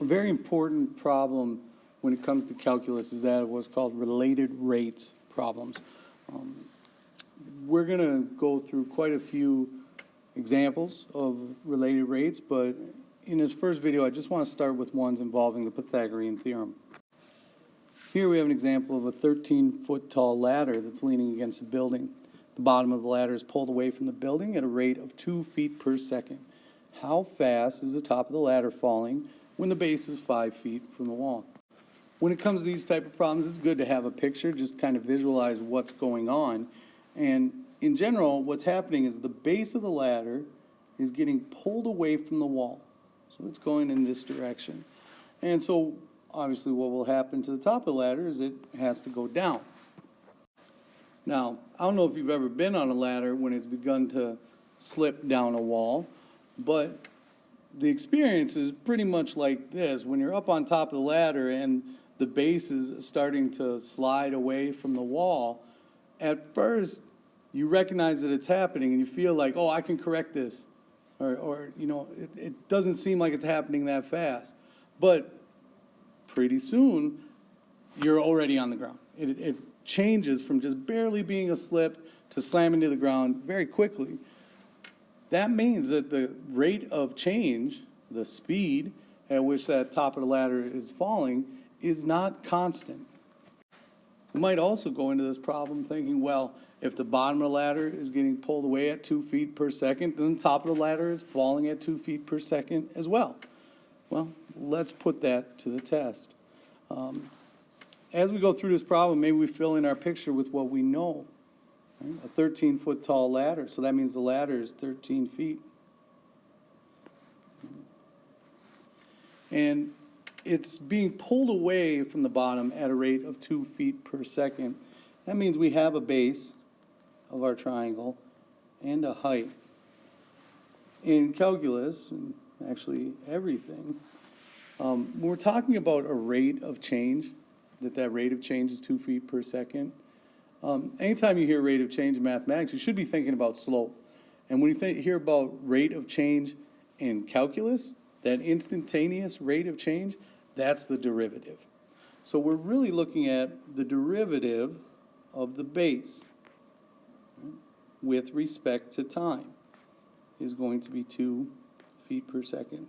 A very important problem when it comes to calculus is that what's called related rates problems. We're going to go through quite a few examples of related rates, but in this first video, I just want to start with ones involving the Pythagorean theorem. Here we have an example of a 13-foot tall ladder that's leaning against a building. The bottom of the ladder is pulled away from the building at a rate of 2 feet per second. How fast is the top of the ladder falling when the base is 5 feet from the wall? When it comes to these type of problems, it's good to have a picture, just kind of visualize what's going on. And in general, what's happening is the base of the ladder is getting pulled away from the wall. So it's going in this direction. And so obviously what will happen to the top of the ladder is it has to go down. Now, I don't know if you've ever been on a ladder when it's begun to slip down a wall, but the experience is pretty much like this. When you're up on top of the ladder and the base is starting to slide away from the wall, at first you recognize that it's happening and you feel like, oh, I can correct this. Or you know, it doesn't seem like it's happening that fast. But pretty soon, you're already on the ground. It changes from just barely being a slip to slamming to the ground very quickly. That means that the rate of change, the speed at which that top of the ladder is falling, is not constant. We might also go into this problem thinking, well, if the bottom of the ladder is getting pulled away at 2 feet per second, then the top of the ladder is falling at 2 feet per second as well. Well, let's put that to the test. As we go through this problem, maybe we fill in our picture with what we know. Right? A 13-foot tall ladder, so that means the ladder is 13 feet. And it's being pulled away from the bottom at a rate of 2 feet per second. That means we have a base of our triangle and a height. In calculus, and actually everything, when we're talking about a rate of change, that rate of change is 2 feet per second, anytime you hear rate of change in mathematics, you should be thinking about slope. And when you hear about rate of change in calculus, that instantaneous rate of change, that's the derivative. So we're really looking at the derivative of the base with respect to time is going to be 2 feet per second.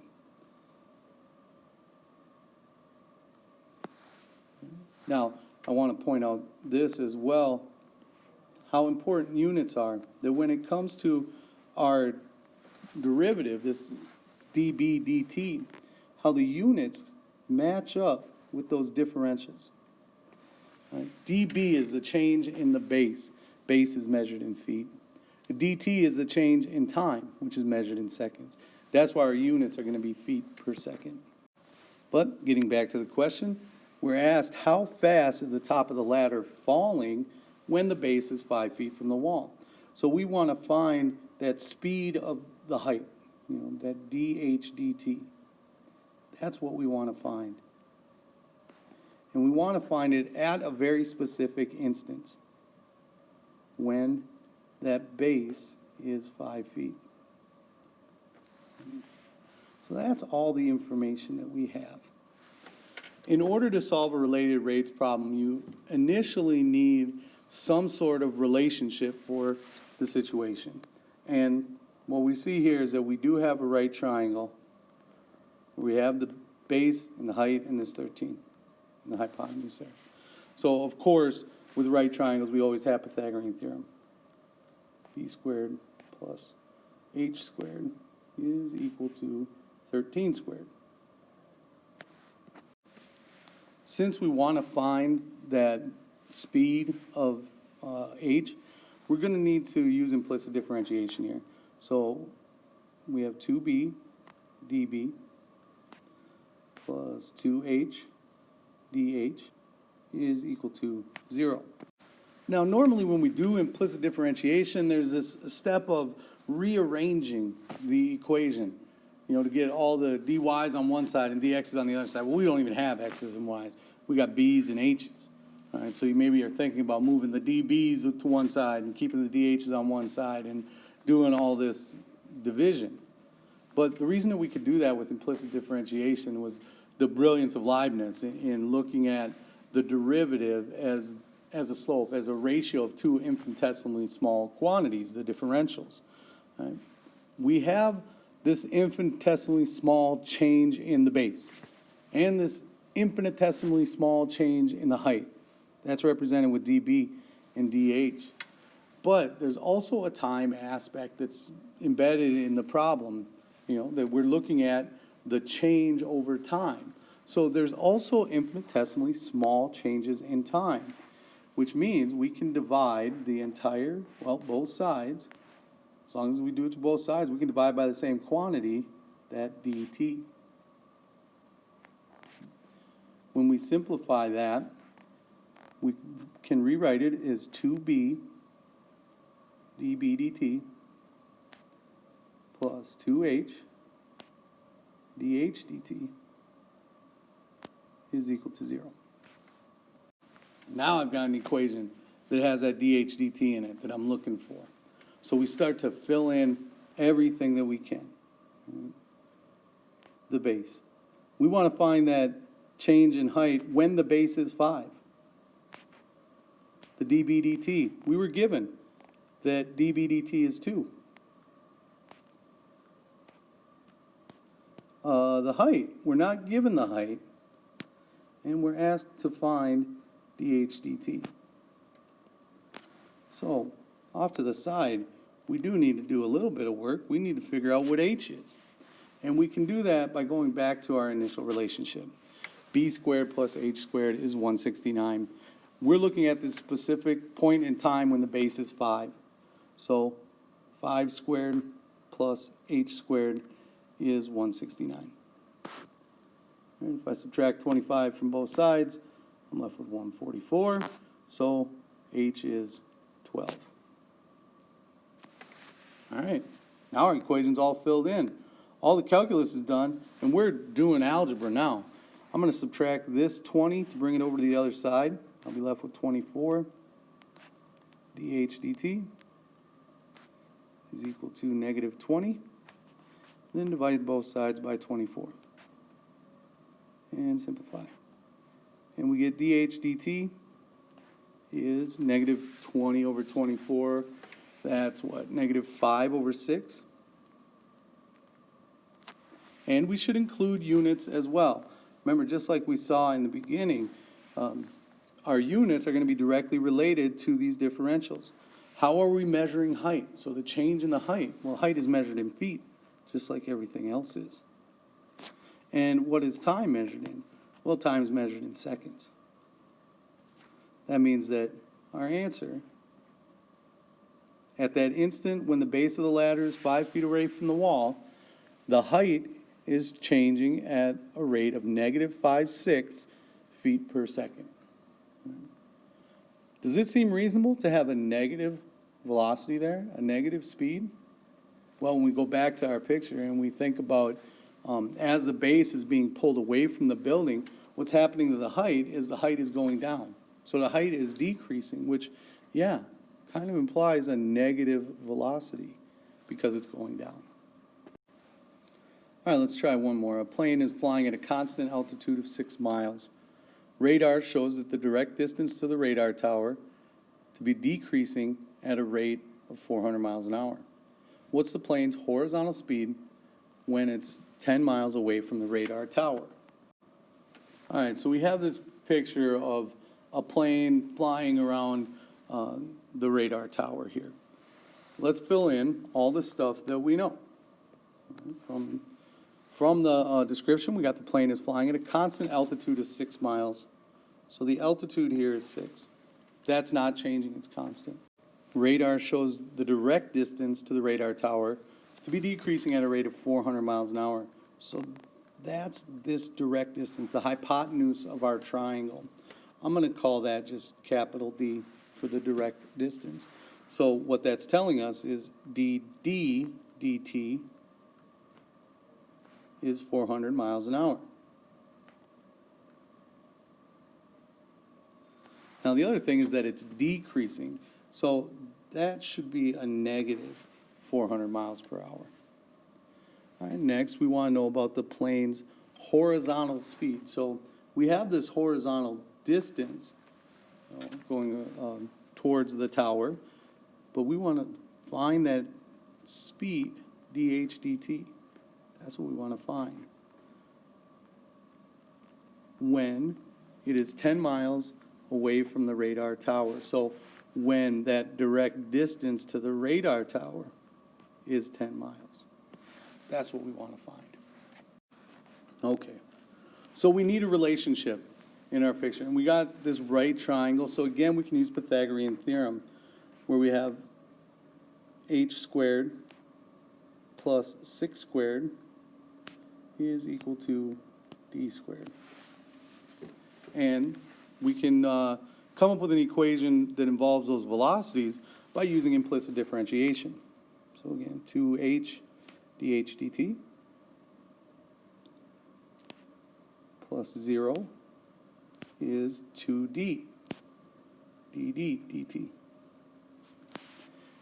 Now, I want to point out this as well, how important units are. That when it comes to our derivative, this dB dt, how the units match up with those differentials. Right? dB is the change in the base. Base is measured in feet. The dt is the change in time, which is measured in seconds. That's why our units are going to be feet per second. But getting back to the question, we're asked how fast is the top of the ladder falling when the base is 5 feet from the wall. So we want to find that speed of the height, that dH dt. That's what we want to find. And we want to find it at a very specific instance when that base is 5 feet. So that's all the information that we have. In order to solve a related rates problem, you initially need some sort of relationship for the situation. And what we see here is that we do have a right triangle. We have the base and the height and this 13, and the hypotenuse there. So of course, with right triangles, we always have Pythagorean theorem. B squared plus h squared is equal to 13 squared. Since we want to find that speed of h, we're going to need to use implicit differentiation here. So we have 2b dB plus 2h dH is equal to 0. Now, normally when we do implicit differentiation, there's this step of rearranging the equation, to get all the dy's on one side and dx's on the other side. Well, we don't even have x's and y's. We got b's and h's. All right, so you maybe are thinking about moving the db's to one side and keeping the dh's on one side and doing all this division. But the reason that we could do that with implicit differentiation was the brilliance of Leibniz in looking at the derivative as a slope, as a ratio of two infinitesimally small quantities, the differentials. Right? We have this infinitesimally small change in the base and this infinitesimally small change in the height. That's represented with dB and dH. But there's also a time aspect that's embedded in the problem, that we're looking at the change over time. So there's also infinitesimally small changes in time, which means we can divide the entire, both sides. As long as we do it to both sides, we can divide by the same quantity, that dt. When we simplify that, we can rewrite it as 2b dB dt plus 2h dH dt is equal to 0. Now I've got an equation that has that dH dt in it that I'm looking for. So we start to fill in everything that we can. The base. We want to find that change in height when the base is 5. The dB dt, we were given that dB dt is 2. The height, we're not given the height, and we're asked to find dH dt. So, off to the side, we do need to do a little bit of work. We need to figure out what h is. And we can do that by going back to our initial relationship. B squared plus h squared is 169. We're looking at this specific point in time when the base is 5. So 5 squared plus h squared is 169. And if I subtract 25 from both sides, I'm left with 144. So h is 12. All right, now our equation's all filled in. All the calculus is done, and we're doing algebra now. I'm going to subtract this 20 to bring it over to the other side. I'll be left with 24 dH dt is equal to negative 20. Then divide both sides by 24. And simplify. And we get dH dt is negative 20 over 24. That's what? Negative 5 over 6. And we should include units as well. Remember, just like we saw in the beginning, our units are going to be directly related to these differentials. How are we measuring height? So the change in the height, well, height is measured in feet, just like everything else is. And what is time measured in? Well, time is measured in seconds. That means that our answer, at that instant when the base of the ladder is 5 feet away from the wall, the height is changing at a rate of negative 5.6 feet per second. Does it seem reasonable to have a negative velocity there, a negative speed? Well, when we go back to our picture and we think about as the base is being pulled away from the building, what's happening to the height is going down. So the height is decreasing, which, kind of implies a negative velocity because it's going down. All right, let's try one more. A plane is flying at a constant altitude of 6 miles. Radar shows that the direct distance to the radar tower to be decreasing at a rate of 400 miles an hour. What's the plane's horizontal speed when it's 10 miles away from the radar tower? All right, so we have this picture of a plane flying around the radar tower here. Let's fill in all the stuff that we know. From the description, we got the plane is flying at a constant altitude of 6 miles. So the altitude here is 6. That's not changing, it's constant. Radar shows the direct distance to the radar tower to be decreasing at a rate of 400 miles an hour. So that's this direct distance, the hypotenuse of our triangle. I'm going to call that just capital D for the direct distance. So what that's telling us is dd dt is 400 miles an hour. Now the other thing is that it's decreasing. So that should be a negative 400 miles per hour. All right, next we want to know about the plane's horizontal speed. So we have this horizontal distance going towards the tower, but we want to find that speed, dh dt. That's what we want to find when it is 10 miles away from the radar tower. So when that direct distance to the radar tower is 10 miles. That's what we want to find. Okay, so we need a relationship in our picture. And we got this right triangle. So again, we can use Pythagorean theorem where we have h squared plus 6 squared is equal to d squared. And we can come up with an equation that involves those velocities by using implicit differentiation. So again, 2h dh dt plus 0 is 2d dd dt.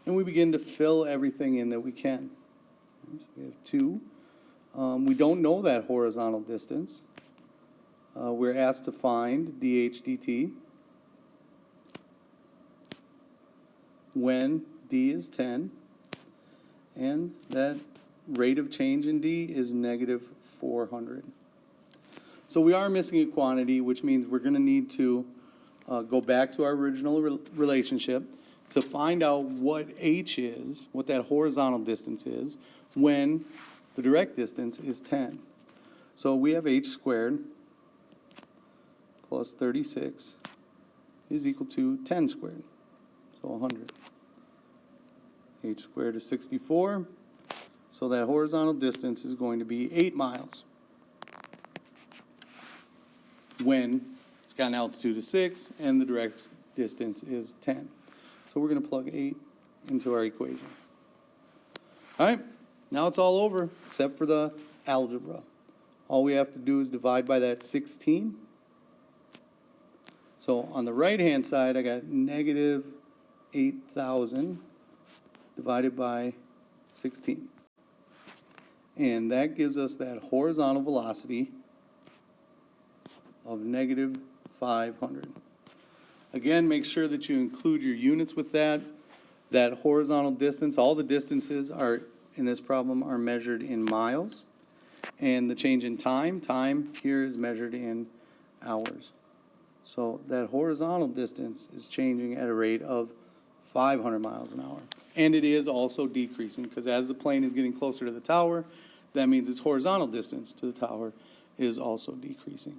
And we begin to fill everything in that we can. So we have 2. We don't know that horizontal distance. We're asked to find dh dt when d is 10, and that rate of change in d is negative 400. So we are missing a quantity, which means we're going to need to go back to our original relationship to find out what h is, what that horizontal distance is, when the direct distance is 10. So we have h squared plus 36 is equal to 10 squared, so 100. H squared is 64, so that horizontal distance is going to be 8 miles when it's got an altitude of 6 and the direct distance is 10. So we're going to plug 8 into our equation. All right, now it's all over except for the algebra. All we have to do is divide by that 16. So on the right-hand side, I got negative 8,000 divided by 16. And that gives us that horizontal velocity of negative 500. Again, make sure that you include your units with that. That horizontal distance, all the distances are in this problem are measured in miles. And the change in time here is measured in hours. So that horizontal distance is changing at a rate of 500 miles an hour. And it is also decreasing because as the plane is getting closer to the tower, that means its horizontal distance to the tower is also decreasing.